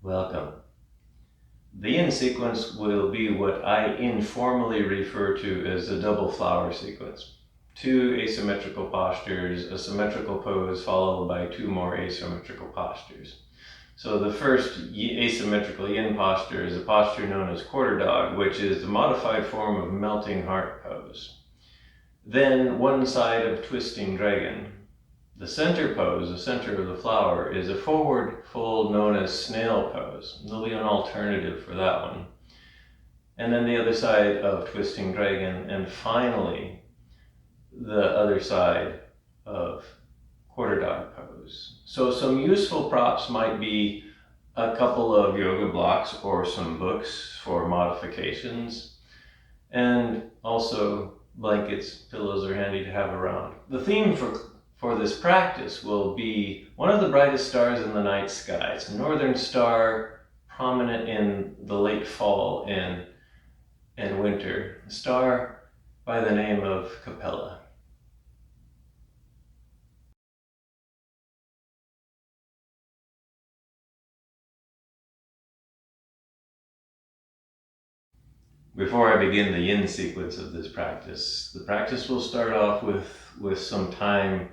Welcome. The yin sequence will be what I informally refer to as a double flower sequence. 2 asymmetrical postures, a symmetrical pose followed by 2 more asymmetrical postures. So the first asymmetrical yin posture is a posture known as quarter dog, which is the modified form of melting heart pose. Then one side of twisting dragon. The center pose, the center of the flower, is a forward fold known as Snail Pose. There'll be an alternative for that one. And then the other side of twisting dragon, and finally the other side of quarter dog pose. So some useful props might be a couple of yoga blocks or some books for modifications, and also blankets, pillows are handy to have around. The theme for this practice will be one of the brightest stars in the night sky. It's a northern star prominent in the late fall and winter, a star by the name of Capella. Before I begin the yin sequence of this practice, the practice will start off with some time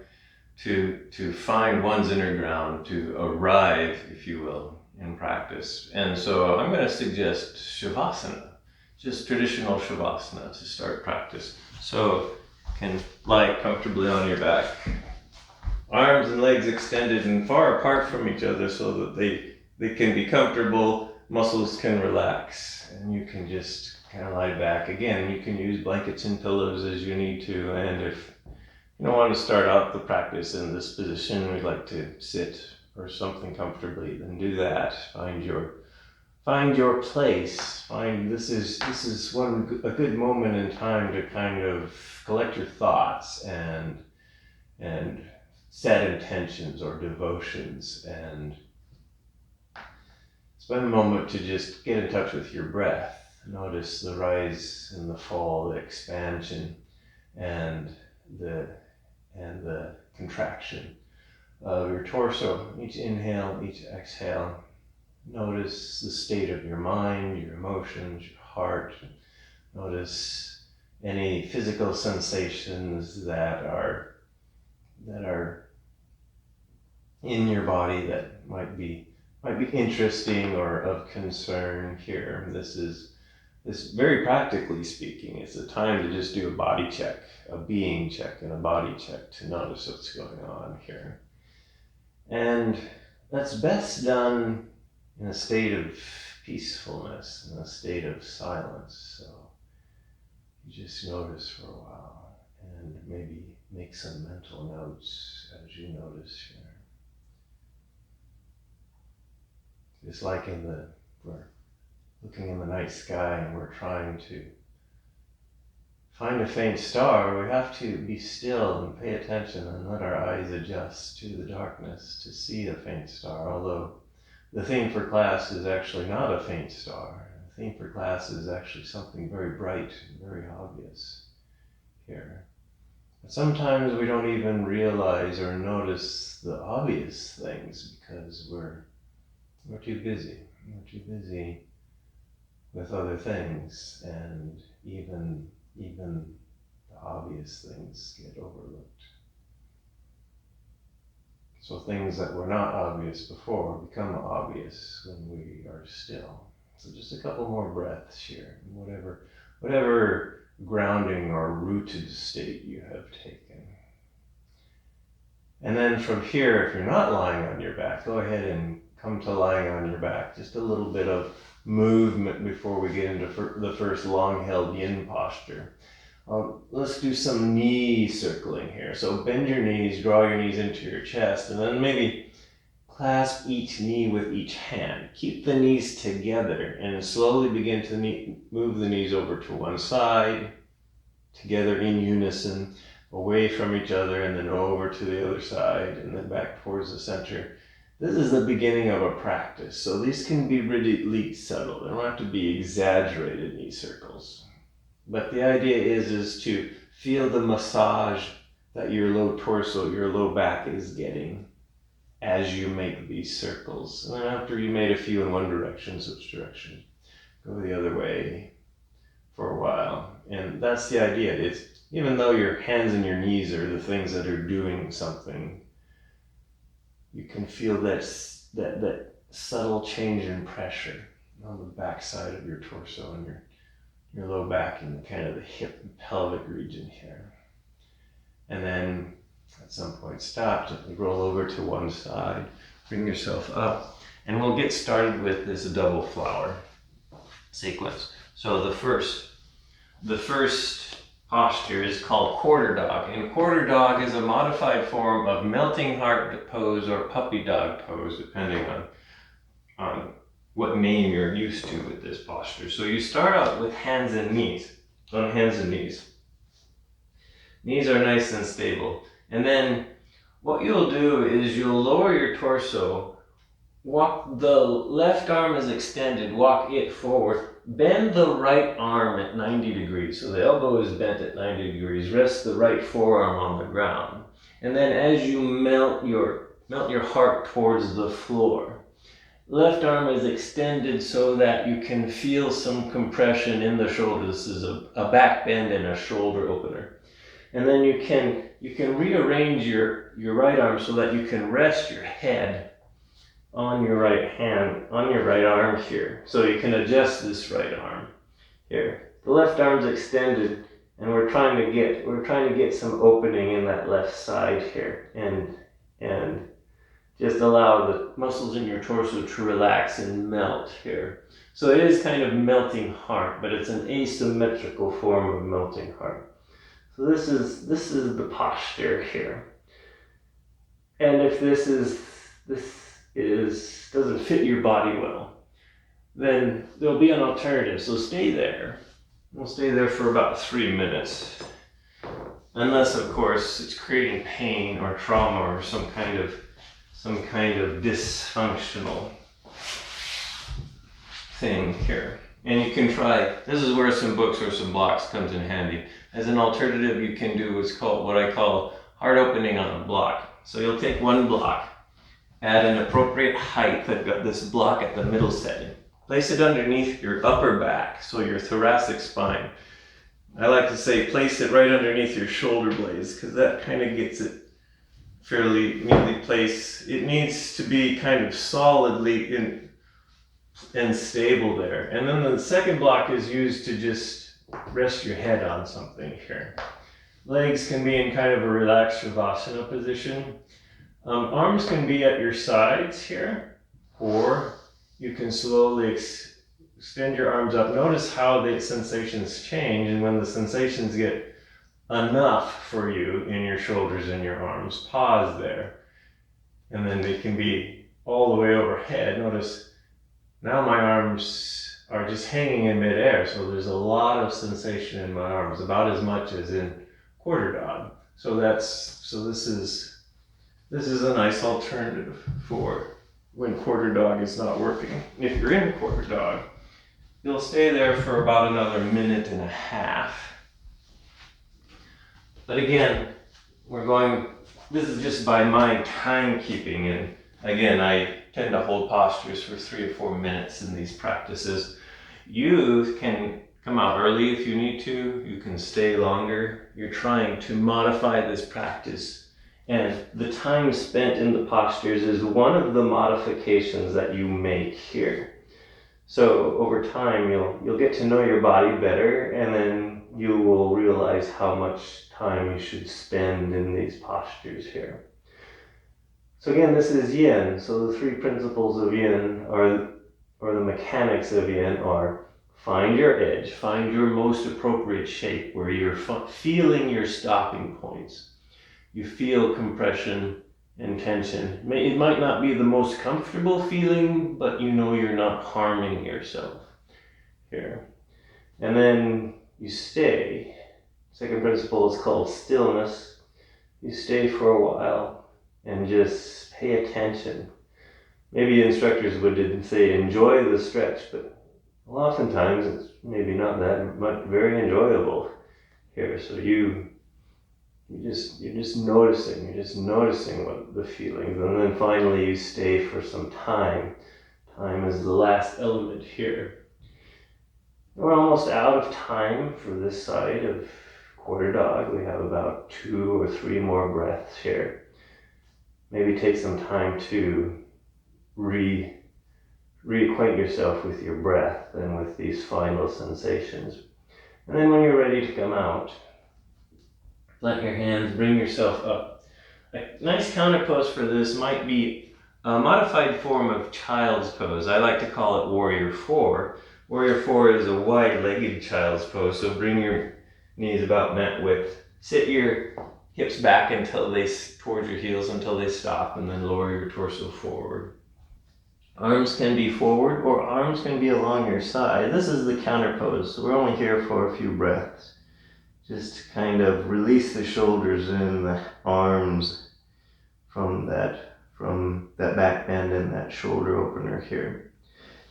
to find one's inner ground, to arrive, if you will, in practice. And so I'm going to suggest Savasana, just traditional Savasana to start practice. So you can lie comfortably on your back, arms and legs extended and far apart from each other so that they can be comfortable, muscles can relax, and you can just kind of lie back. Again, you can use blankets and pillows as you need to, and if you don't want to start out the practice in this position, we'd like to sit or something comfortably, then do that. Find your place. This is a good moment in time to kind of collect your thoughts and set intentions or devotions, and spend a moment to just get in touch with your breath. Notice the rise and the fall, the expansion and the contraction of your torso. Each inhale, each exhale. Notice the state of your mind, your emotions, your heart. Notice any physical sensations that are in your body that might be interesting or of concern here. This very practically speaking, it's a time to just do a body check, a being check and a body check to notice what's going on here. And that's best done in a state of peacefulness, in a state of silence. So you just notice for a while and maybe make some mental notes as you notice here. Just like we're looking in the night sky and we're trying to find a faint star, we have to be still and pay attention and let our eyes adjust to the darkness to see a faint star, although the theme for class is actually not a faint star. The theme for class is actually something very bright and very obvious here. But sometimes we don't even realize or notice the obvious things because we're too busy. We're too busy with other things, and even the obvious things get overlooked. So things that were not obvious before become obvious when we are still. So just a couple more breaths here, whatever grounding or rooted state you have taken. And then from here, if you're not lying on your back, go ahead and come to lying on your back. Just a little bit of movement before we get into the first long-held yin posture. Let's do some knee circling here. So bend your knees, draw your knees into your chest, and then maybe clasp each knee with each hand. Keep the knees together and slowly begin to move the knees over to one side, together in unison, away from each other, and then over to the other side, and then back towards the center. This is the beginning of a practice, so these can be really subtle. They don't have to be exaggerated knee circles. But the idea is to feel the massage that your low torso, your low back is getting. as you make these circles. And then after you made a few in one direction, switch direction. Go the other way for a while. And that's the idea. It's even though your hands and your knees are the things that are doing something, you can feel that subtle change in pressure on the back side of your torso and your low back and kind of the hip and pelvic region here. And then at some point stop, gently roll over to one side, bring yourself up, and we'll get started with this double flower sequence. So the first posture is called quarter dog, and quarter dog is a modified form of melting heart pose or puppy dog pose, depending on what name you're used to with this posture. So you start out with hands and knees, on hands and knees. Knees are nice and stable. And then what you'll do is you'll lower your torso, walk, the left arm is extended, walk it forward, bend the right arm at 90 degrees. So the elbow is bent at 90 degrees, rest the right forearm on the ground. And then as you melt your heart towards the floor, left arm is extended so that you can feel some compression in the shoulder. This is a back bend and a shoulder opener. And then you can rearrange your right arm so that you can rest your head on your right hand, on your right arm here. So you can adjust this right arm here. The left arm's extended, and we're trying to get some opening in that left side here, and just allow the muscles in your torso to relax and melt here. So it is kind of melting heart, but it's an asymmetrical form of melting heart. So this is the posture here. And if this doesn't fit your body well, then there'll be an alternative. So stay there. We'll stay there for about 3 minutes. Unless, of course, it's creating pain or trauma or some kind of dysfunctional thing here. And you can try, this is where some books or some blocks comes in handy. As an alternative, you can do what I call heart opening on a block. So you'll take one block, add an appropriate height. I've got this block at the middle setting. Place it underneath your upper back, so your thoracic spine. I like to say place it right underneath your shoulder blades, because that kind of gets it fairly neatly placed. It needs to be kind of solidly and stable there. And then the second block is used to just rest your head on something here. Legs can be in kind of a relaxed Savasana position. Arms can be at your sides here, or you can slowly extend your arms up. Notice how the sensations change, and when the sensations get enough for you in your shoulders and your arms, pause there. And then they can be all the way overhead. Notice now my arms are just hanging in midair, so there's a lot of sensation in my arms, about as much as in quarter dog. So this is a nice alternative for when quarter dog is not working. If you're in quarter dog, you'll stay there for about another 1.5 minutes. But again, this is just by my timekeeping, and again, I tend to hold postures for 3 or 4 minutes in these practices. You can come out early if you need to. You can stay longer. You're trying to modify this practice, and the time spent in the postures is one of the modifications that you make here. So over time, you'll get to know your body better, and then you will realize how much time you should spend in these postures here. So again, this is yin. So the 3 principles of yin or the mechanics of yin are: find your edge, find your most appropriate shape where you're feeling your stopping points. You feel compression and tension. It might not be the most comfortable feeling, but you know you're not harming yourself here. And then you stay. Second principle is called stillness. You stay for a while and just pay attention. Maybe instructors would say enjoy the stretch, but oftentimes it's maybe not that much, very enjoyable here. So you You're just noticing what the feelings, and then finally you stay for some time. Time is the last element here. We're almost out of time for this side of quarter dog. We have about 2 or 3 more breaths here. Maybe take some time to reacquaint yourself with your breath and with these final sensations. And then when you're ready to come out, let your hands bring yourself up. A nice counter pose for this might be a modified form of child's pose. I like to call it Warrior 4. Warrior 4 is a wide-legged child's pose, so bring your knees about mat width. Sit your hips back towards your heels until they stop, and then lower your torso forward. Arms can be forward or arms can be along your side. This is the counter pose, so we're only here for a few breaths. Just kind of release the shoulders and the arms from that back bend and that shoulder opener here.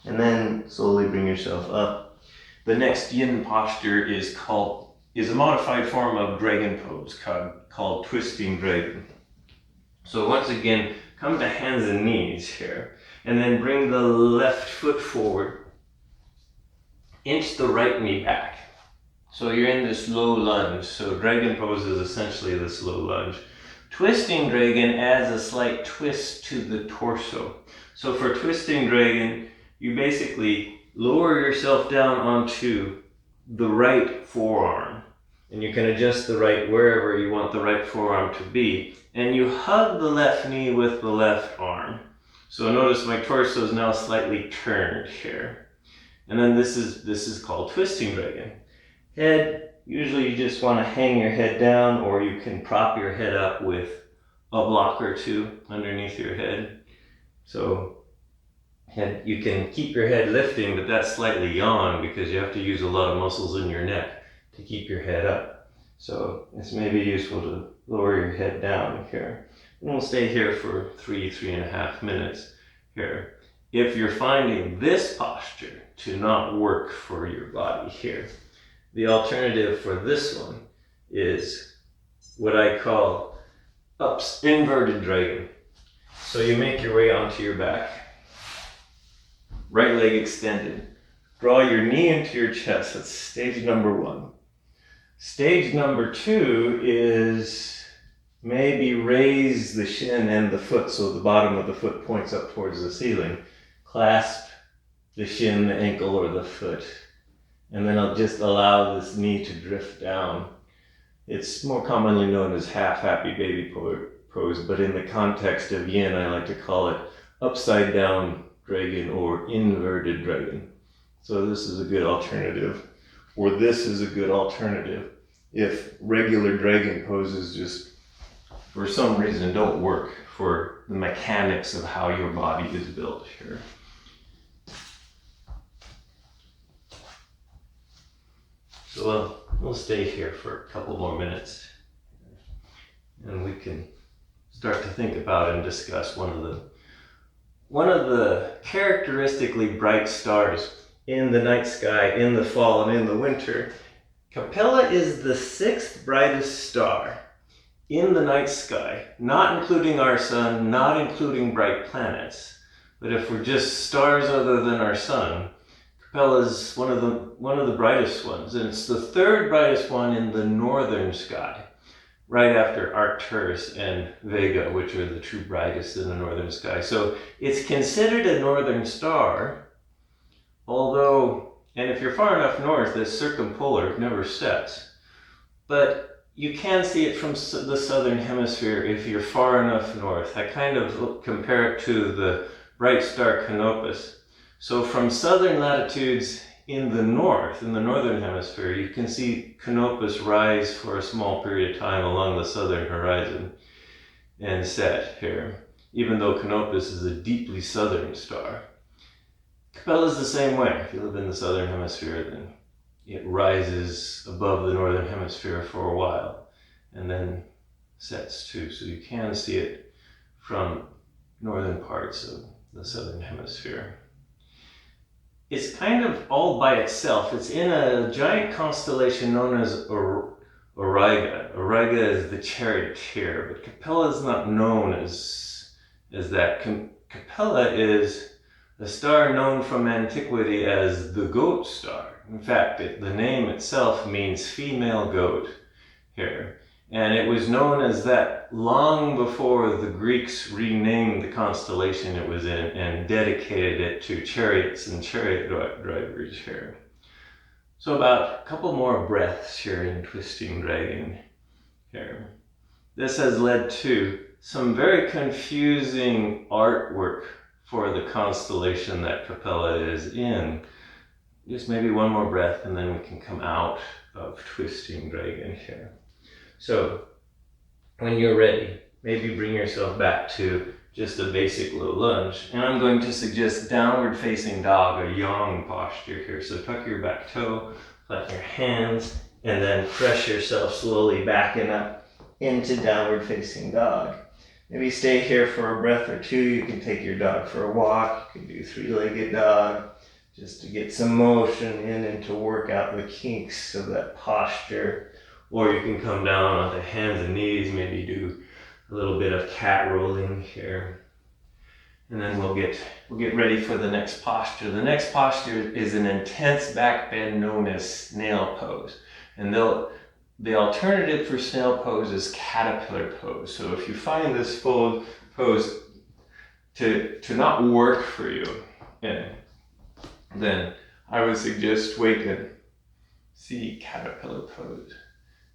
And then slowly bring yourself up. The next yin posture is a modified form of dragon pose called twisting dragon. So once again, come to hands and knees here. And then bring the left foot forward. Inch the right knee back. So you're in this low lunge. So dragon pose is essentially this low lunge. Twisting dragon adds a slight twist to the torso. So for twisting dragon, you basically lower yourself down onto the right forearm. And you can adjust the right wherever you want the right forearm to be. And you hug the left knee with the left arm. So notice my torso is now slightly turned here. And then this is called twisting dragon. Head, usually you just want to hang your head down, or you can prop your head up with a block or two underneath your head. So you can keep your head lifting, but that's slightly yawn because you have to use a lot of muscles in your neck to keep your head up. So it's maybe useful to lower your head down here. And we'll stay here for 3.5 minutes here. If you're finding this posture to not work for your body here, the alternative for this one is what I call inverted dragon. So you make your way onto your back, right leg extended. Draw your knee into your chest. That's stage number 1. Stage number 2 is maybe raise the shin and the foot so the bottom of the foot points up towards the ceiling. Clasp the shin, the ankle, or the foot. And then I'll just allow this knee to drift down. It's more commonly known as half happy baby pose, but in the context of yin, I like to call it upside down dragon or inverted dragon. So this is a good alternative, or this is a good alternative if regular dragon poses just for some reason don't work for the mechanics of how your body is built here. So we'll stay here for a couple more minutes, and we can start to think about and discuss one of the characteristically bright stars in the night sky in the fall and in the winter. Capella is the 6th brightest star in the night sky, not including our sun, not including bright planets. But if we're just stars other than our sun, Capella is one of the brightest ones, and it's the 3rd brightest one in the northern sky, right after Arcturus and Vega, which are the 2 brightest in the northern sky. So it's considered a northern star, although, and if you're far enough north, it's circumpolar, it never sets. But you can see it from the southern hemisphere if you're far enough north. I kind of compare it to the bright star Canopus. So from southern latitudes in the northern hemisphere, you can see Canopus rise for a small period of time along the southern horizon and set here, even though Canopus is a deeply southern star. Capella is the same way. If you live in the southern hemisphere, then it rises above the northern hemisphere for a while and then sets too. So you can see it from northern parts of the southern hemisphere. It's kind of all by itself. It's in a giant constellation known as Auriga. Auriga is the charioteer, but Capella is not known as that. Capella is a star known from antiquity as the goat star. In fact, the name itself means female goat here. And it was known as that long before the Greeks renamed the constellation it was in and dedicated it to chariots and chariot drivers here. So about a couple more breaths here in twisting dragon here. This has led to some very confusing artwork for the constellation that Capella is in. Just maybe one more breath and then we can come out of twisting dragon here. So when you're ready, maybe bring yourself back to just a basic low lunge. And I'm going to suggest downward facing dog, a yang posture here. So tuck your back toe, flatten your hands, and then press yourself slowly backing up into downward facing dog. Maybe stay here for a breath or two. You can take your dog for a walk. You can do three-legged dog just to get some motion in and to work out the kinks of that posture. Or you can come down onto hands and knees, maybe do a little bit of cat rolling here. And then we'll get ready for the next posture. The next posture is an intense back bend known as Snail Pose. And the alternative for Snail Pose is Caterpillar Pose. So if you find this pose to not work for you, then I would suggest wait and see Caterpillar Pose.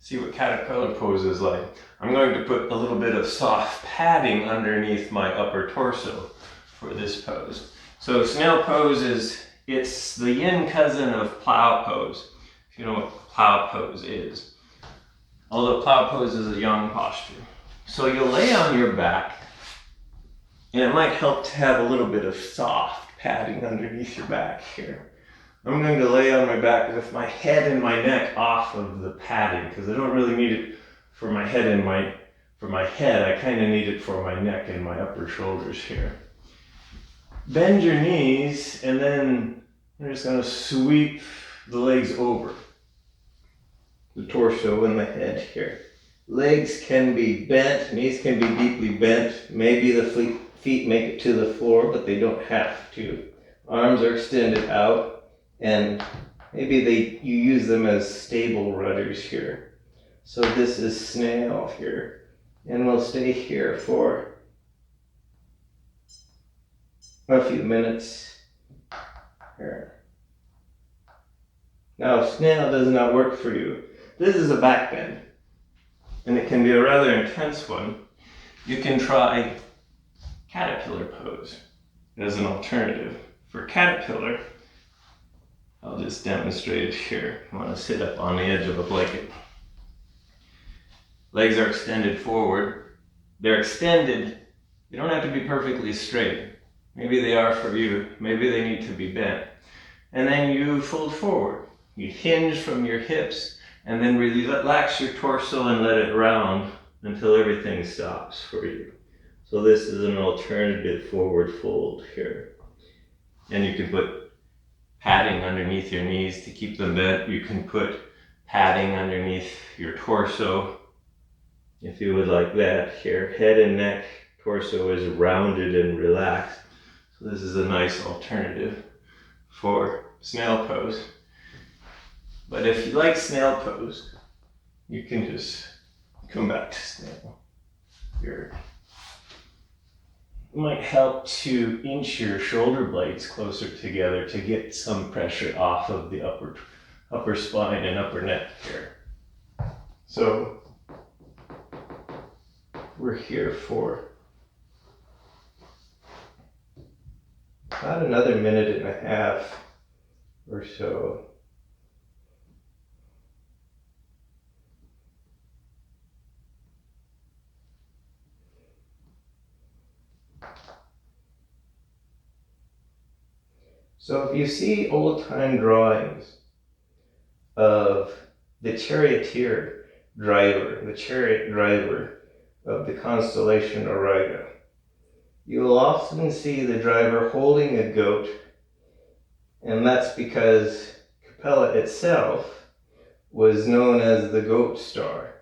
See what Caterpillar Pose is like. I'm going to put a little bit of soft padding underneath my upper torso for this pose. So Snail Pose it's the yin cousin of Plow Pose, if you know what Plow Pose is. Although Plow Pose is a yang posture. So you'll lay on your back, and it might help to have a little bit of soft padding underneath your back here. I'm going to lay on my back with my head and my neck off of the padding because I don't really need it for my head I kind of need it for my neck and my upper shoulders here. Bend your knees and then you're just going to sweep the legs over the torso and the head here. Legs can be bent, knees can be deeply bent. Maybe the feet make it to the floor, but they don't have to. Arms are extended out. And maybe you use them as stable rudders here. So this is snail here. And we'll stay here for a few minutes here. Now, if snail does not work for you, this is a back bend. And it can be a rather intense one. You can try Caterpillar Pose as an alternative. For Caterpillar, I'll just demonstrate it here. I want to sit up on the edge of a blanket. Legs are extended forward. They're extended. They don't have to be perfectly straight. Maybe they are for you. Maybe they need to be bent. And then you fold forward. You hinge from your hips and then relax your torso and let it round until everything stops for you. So this is an alternative forward fold here. And you can put padding underneath your knees to keep them bent. You can put padding underneath your torso if you would like that here. Head and neck, torso is rounded and relaxed. So this is a nice alternative for Snail Pose. But if you like Snail Pose, you can just come back to Snail. It might help to inch your shoulder blades closer together to get some pressure off of the upper spine and upper neck here. So we're here for about another minute and a half or so. So if you see old-time drawings of the charioteer driver, the chariot driver of the constellation Auriga, you will often see the driver holding a goat, and that's because Capella itself was known as the goat star,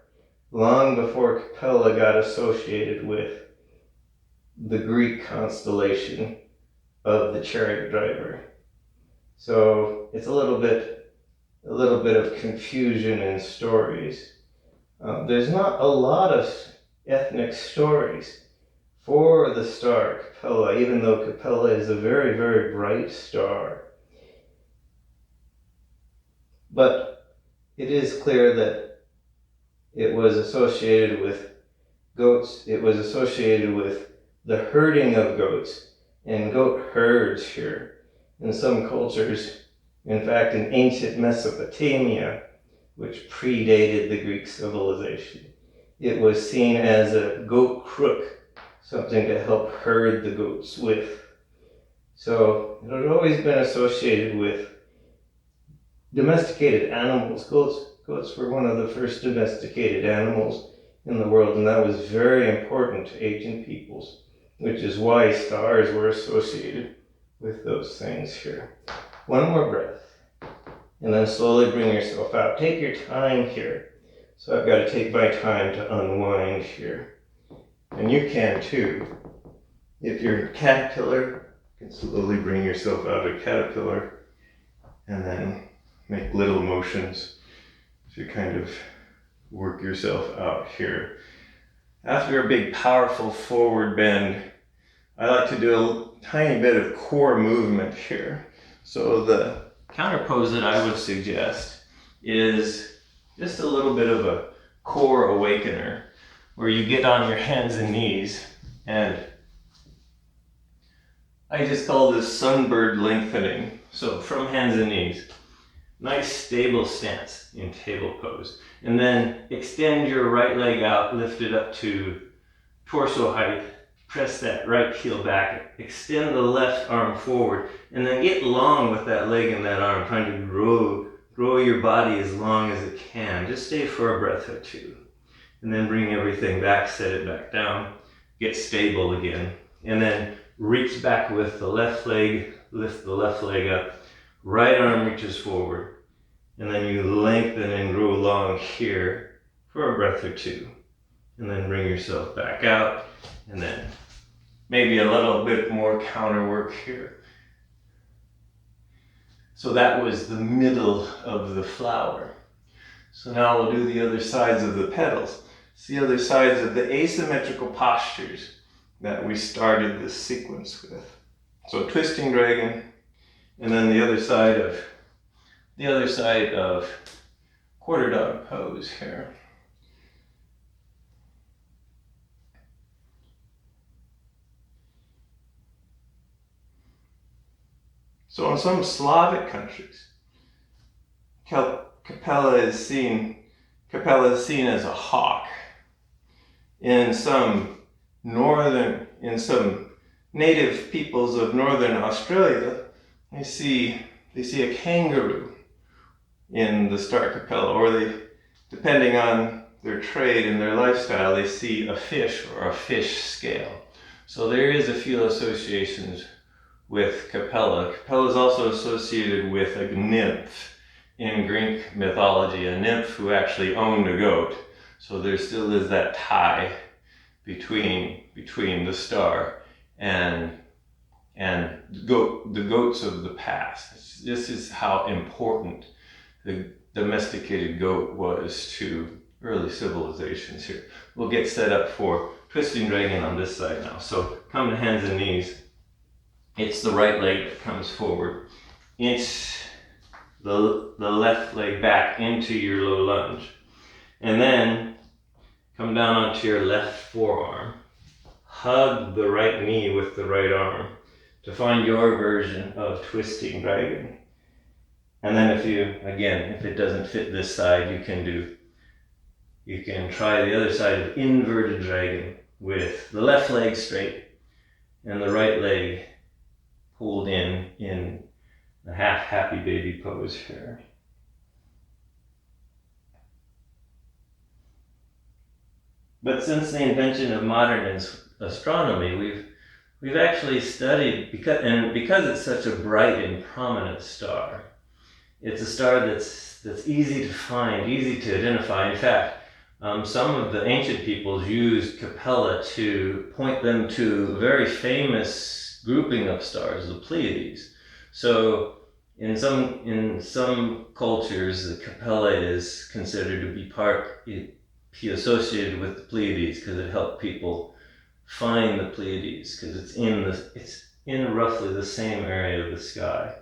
long before Capella got associated with the Greek constellation of the chariot driver. So it's a little bit of confusion in stories. There's not a lot of ethnic stories for the star Capella, even though Capella is a very, very bright star. But it is clear that it was associated with goats. It was associated with the herding of goats and goat herds here. In some cultures, in fact, in ancient Mesopotamia, which predated the Greek civilization, it was seen as a goat crook, something to help herd the goats with. So it had always been associated with domesticated animals. Goats were one of the first domesticated animals in the world, and that was very important to ancient peoples, which is why stars were associated with those things here. One more breath, and then slowly bring yourself out. Take your time here. So I've got to take my time to unwind here. And you can too. If you're in caterpillar, you can slowly bring yourself out of caterpillar and then make little motions to kind of work yourself out here. After a big, powerful forward bend, I like to do a tiny bit of core movement here. So the counter pose that I would suggest is just a little bit of a core awakener, where you get on your hands and knees, and I just call this Sunbird Lengthening. So from hands and knees, nice stable stance in table pose. And then extend your right leg out, lift it up to torso height, press that right heel back, extend the left arm forward, and then get long with that leg and that arm, trying to grow your body as long as it can. Just stay for a breath or two. And then bring everything back, set it back down, get stable again. And then reach back with the left leg, lift the left leg up, right arm reaches forward, and then you lengthen and grow long here for a breath or two. And then bring yourself back out, and then maybe a little bit more counter work here. So that was the middle of the flower. So now we'll do the other sides of the petals. It's the other sides of the asymmetrical postures that we started this sequence with. So twisting dragon, and then the other side of quarter dog pose here. So in some Slavic countries, Capella is seen as a hawk. In some native peoples of northern Australia, they see a kangaroo in the star Capella, or they, depending on their trade and their lifestyle, they see a fish or a fish scale. So there is a few associations with Capella. Capella is also associated with a nymph in Greek mythology, a nymph who actually owned a goat. So there still is that tie between the star and the goats of the past. This is how important the domesticated goat was to early civilizations here. We'll get set up for twisting dragon on this side now. So come to hands and knees. It's the right leg that comes forward. It's the left leg back into your low lunge. And then come down onto your left forearm. Hug the right knee with the right arm to find your version of twisting dragon. And then if it doesn't fit this side, you can try the other side of inverted dragon with the left leg straight and the right leg pulled in the half happy baby pose here. But since the invention of modern astronomy, we've actually studied, because it's such a bright and prominent star, It's a star that's easy to find, easy to identify. In fact, some of the ancient peoples used Capella to point them to a very famous grouping of stars, the Pleiades. So in some cultures, the Capella is considered to be associated with the Pleiades because it helped people find the Pleiades, because it's in roughly the same area of the sky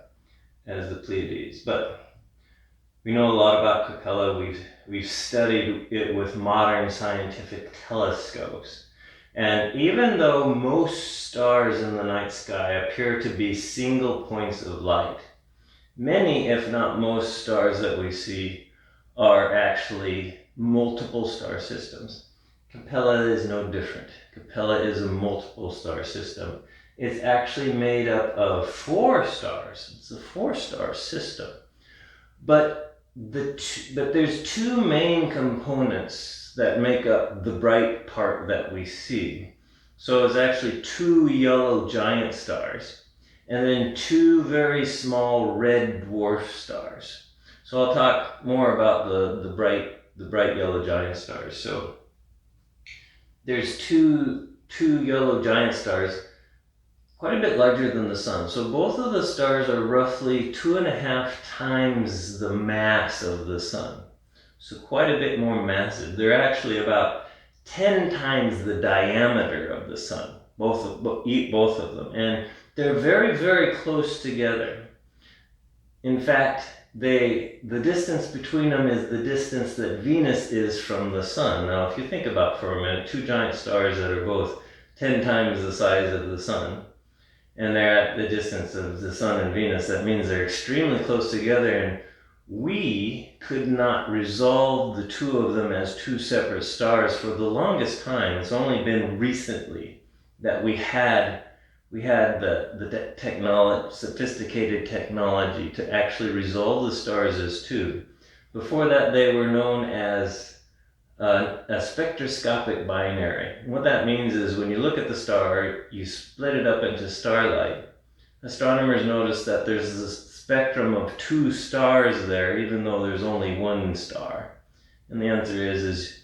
as the Pleiades. But we know a lot about Capella. We've studied it with modern scientific telescopes. And even though most stars in the night sky appear to be single points of light, many, if not most, stars that we see are actually multiple star systems. Capella is no different. Capella is a multiple star system. It's actually made up of 4 stars. It's a 4-star system. But there's 2 main components that make up the bright part that we see. So it's actually 2 yellow giant stars, and then 2 very small red dwarf stars. So I'll talk more about the bright yellow giant stars. So there's two yellow giant stars, quite a bit larger than the sun. So both of the stars are roughly 2.5 times the mass of the sun. So quite a bit more massive. They're actually about 10 times the diameter of the sun, both of them. And they're very, very close together. In fact, the distance between them is the distance that Venus is from the sun. Now, if you think about for a minute, 2 giant stars that are both 10 times the size of the sun, and they're at the distance of the sun and Venus, that means they're extremely close together, and we could not resolve the 2 of them as 2 separate stars for the longest time. It's only been recently that we had the technology, sophisticated technology to actually resolve the stars as 2. Before that, they were known as a spectroscopic binary. What that means is when you look at the star, you split it up into starlight. Astronomers notice that there's this spectrum of 2 stars there, even though there's only 1 star. And the answer is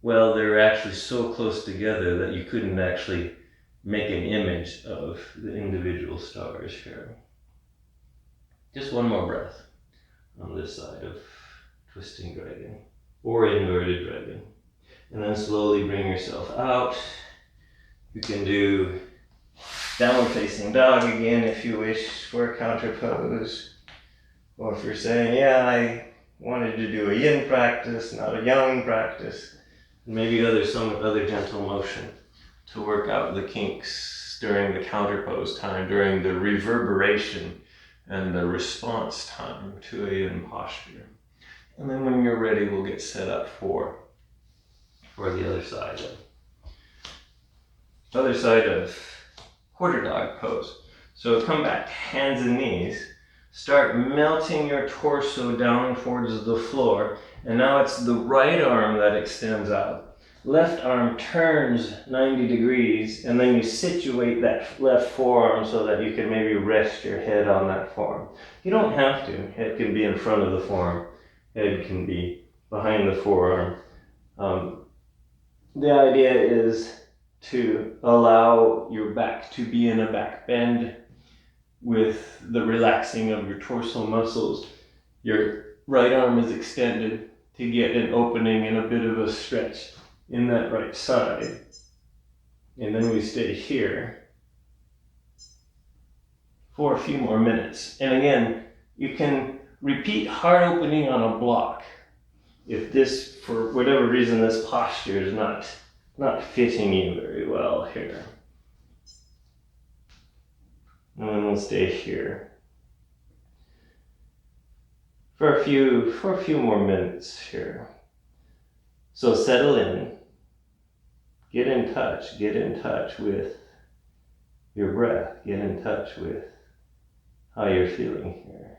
well, they're actually so close together that you couldn't actually make an image of the individual stars here. Just one more breath on this side of twisting dragon or inverted dragon. And then slowly bring yourself out. You can do downward facing dog again if you wish for a counter pose. Or if you're saying, yeah, I wanted to do a yin practice, not a yang practice. Maybe some other gentle motion to work out the kinks during the counter pose time, during the reverberation and the response time to a yin posture. And then when you're ready, we'll get set up for the other side of quarter dog pose. So come back, hands and knees. Start melting your torso down towards the floor. And now it's the right arm that extends out. Left arm turns 90 degrees, and then you situate that left forearm so that you can maybe rest your head on that forearm. You don't have to. Head can be in front of the forearm. Head can be behind the forearm. The idea is to allow your back to be in a back bend with the relaxing of your torso muscles. Your right arm is extended to get an opening and a bit of a stretch in that right side. And then we stay here for a few more minutes. And again, you can repeat heart opening on a block. If this, for whatever reason, this posture is not fitting you very well here. And then we'll stay here for a few more minutes here. So settle in, get in touch with your breath, get in touch with how you're feeling here.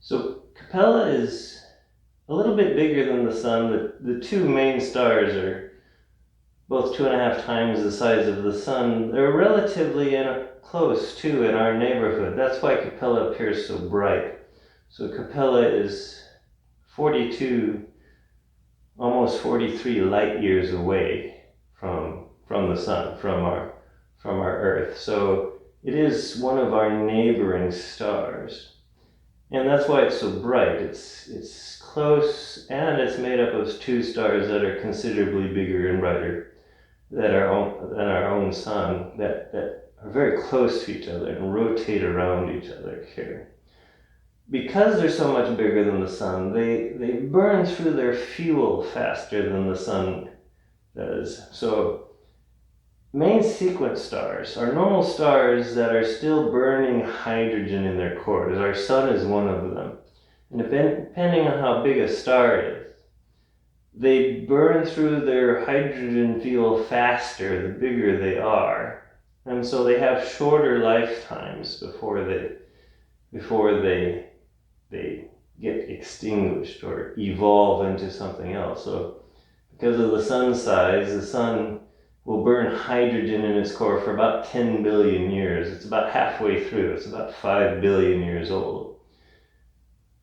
So Capella is a little bit bigger than the sun. The 2 main stars are both 2.5 times the size of the sun. They're relatively close too in our neighborhood. That's why Capella appears so bright. So Capella is 42, almost 43 light years away from the sun, from our Earth. So it is one of our neighboring stars. And that's why it's so bright. It's close, and it's made up of 2 stars that are considerably bigger and brighter than our own sun, that are very close to each other and rotate around each other here. Because they're so much bigger than the sun, they burn through their fuel faster than the sun does. So main sequence stars are normal stars that are still burning hydrogen in their cores. Our sun is one of them. And depending on how big a star is, they burn through their hydrogen fuel faster the bigger they are. And so they have shorter lifetimes before they get extinguished or evolve into something else. So because of the sun's size, the sun will burn hydrogen in its core for about 10 billion years. It's about halfway through. It's about 5 billion years old.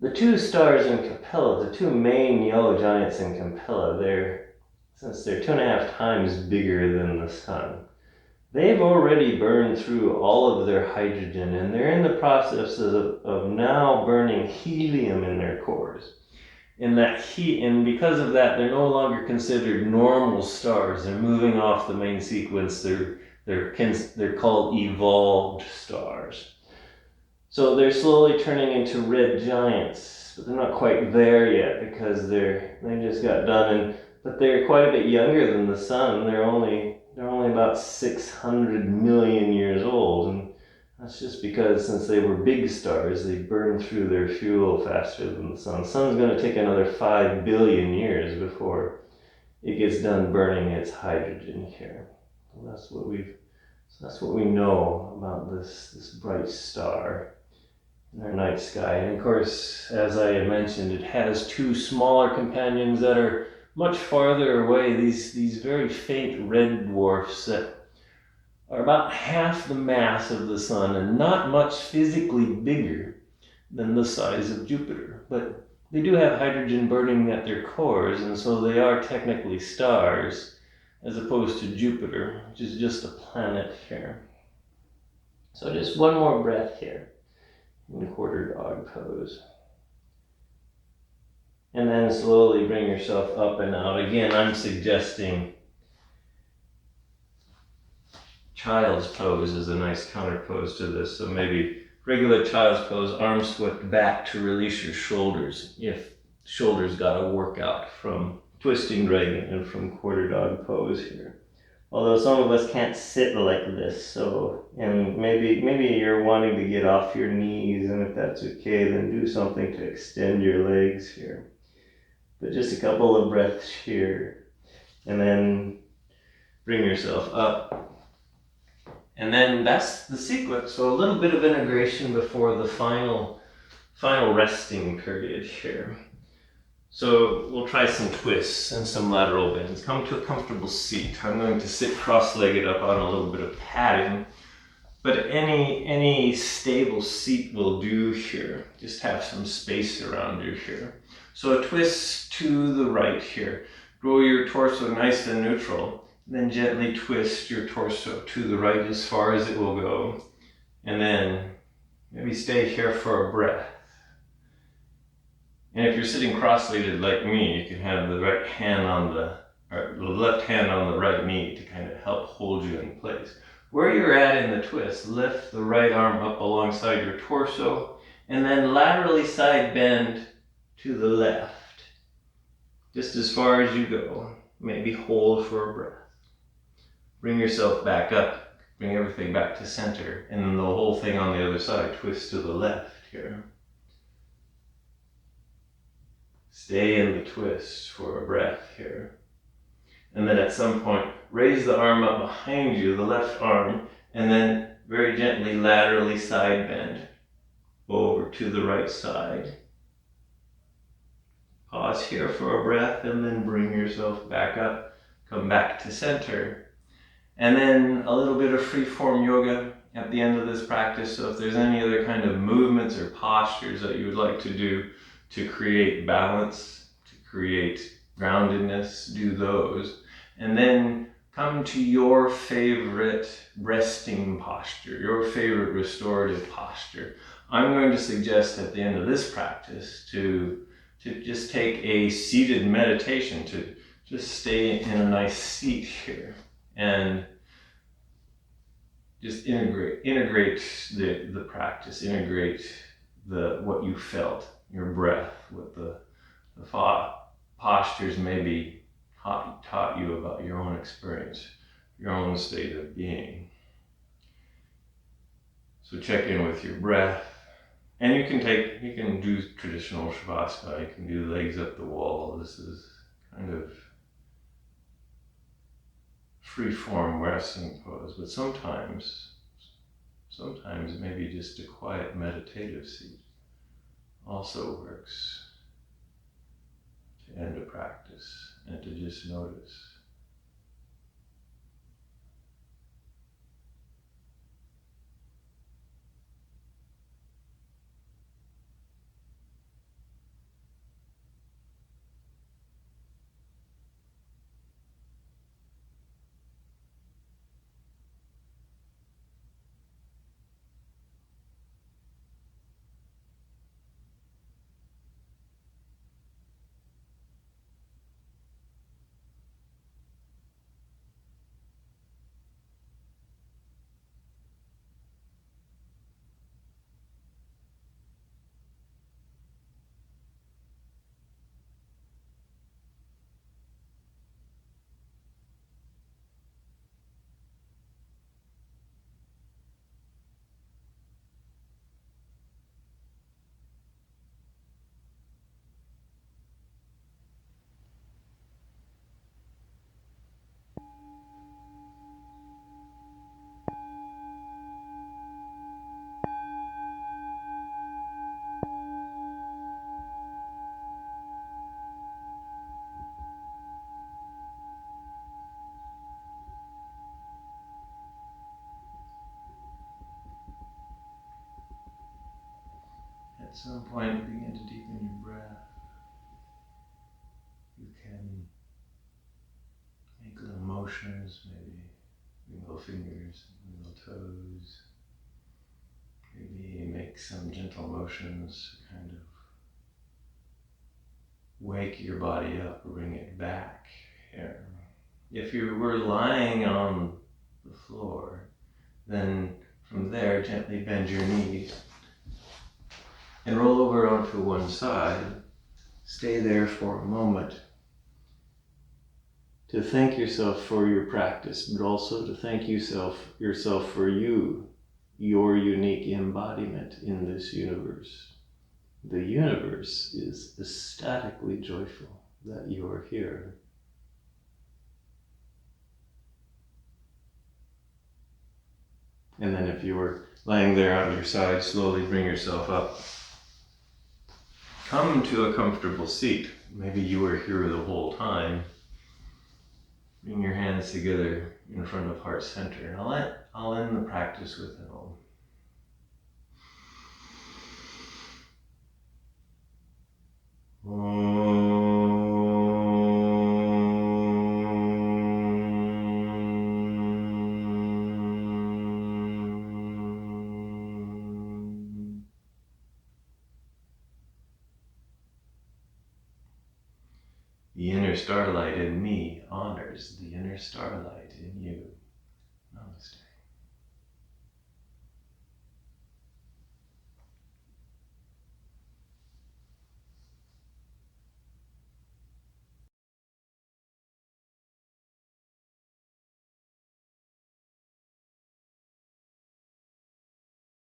The 2 stars in Capella, the 2 main yellow giants in Capella, since they're 2.5 times bigger than the sun, they've already burned through all of their hydrogen, and they're in the process of now burning helium in their cores. And because of that, they're no longer considered normal stars. They're moving off the main sequence. They're called evolved stars. So they're slowly turning into red giants, but they're not quite there yet because they just got done. But they're quite a bit younger than the sun. They're only about 600 million years old, and that's just because since they were big stars, they burned through their fuel faster than the sun. The sun's going to take another 5 billion years before it gets done burning its hydrogen here. So that's what we know about this bright star in our night sky. And of course, as I had mentioned, it has 2 smaller companions that are much farther away, these very faint red dwarfs that are about half the mass of the sun and not much physically bigger than the size of Jupiter. But they do have hydrogen burning at their cores, and so they are technically stars as opposed to Jupiter, which is just a planet here. So just one more breath here in the quarter dog pose. And then slowly bring yourself up and out. Again, I'm suggesting child's pose is a nice counter pose to this. So maybe regular child's pose, arms swept back to release your shoulders if shoulders got a workout from twisting dragon and from quarter dog pose here. Although some of us can't sit like this, and maybe you're wanting to get off your knees, and if that's okay, then do something to extend your legs here. But just a couple of breaths here, and then bring yourself up. And then that's the sequence. So a little bit of integration before the final resting period here. So we'll try some twists and some lateral bends. Come to a comfortable seat. I'm going to sit cross-legged up on a little bit of padding, but any stable seat will do here. Just have some space around you here. So a twist to the right here. Grow your torso nice and neutral. Then gently twist your torso to the right as far as it will go. And then maybe stay here for a breath. And if you're sitting cross-legged like me, you can have the left hand on the right knee to kind of help hold you in place. Where you're at in the twist, lift the right arm up alongside your torso, and then laterally side bend to the left, just as far as you go. Maybe hold for a breath. Bring yourself back up, bring everything back to center, and then the whole thing on the other side, twist to the left here. Stay in the twist for a breath here. And then at some point, raise the arm up behind you, the left arm, and then very gently laterally side bend over to the right side. Pause here for a breath and then bring yourself back up. come back to center. And then a little bit of free-form yoga at the end of this practice. So if there's any other kind of movements or postures that you would like to do to create balance, to create groundedness, do those. And then come to your favorite resting posture, your favorite restorative posture. I'm going to suggest at the end of this practice to just take a seated meditation, to just stay in a nice seat here and just integrate the practice, integrate what you felt, your breath, what the postures maybe taught you about your own experience, your own state of being. So check in with your breath. And you can do traditional Savasana, you can do legs up the wall. This is kind of free-form resting pose, but sometimes maybe just a quiet meditative seat also works to end a practice and to just notice. At some point, begin to deepen your breath. You can make little motions, maybe wiggle fingers, wiggle toes. Maybe make some gentle motions, kind of wake your body up, bring it back here. If you were lying on the floor, then from there, gently bend your knees and roll over onto one side. Stay there for a moment to thank yourself for your practice, but also to thank yourself for your unique embodiment in this universe. The universe is ecstatically joyful that you are here. And then if you were laying there on your side, slowly bring yourself up. Come to a comfortable seat. Maybe you were here the whole time. Bring your hands together in front of heart center. And I'll end the practice with an Om. The inner starlight in me honors the inner starlight in you.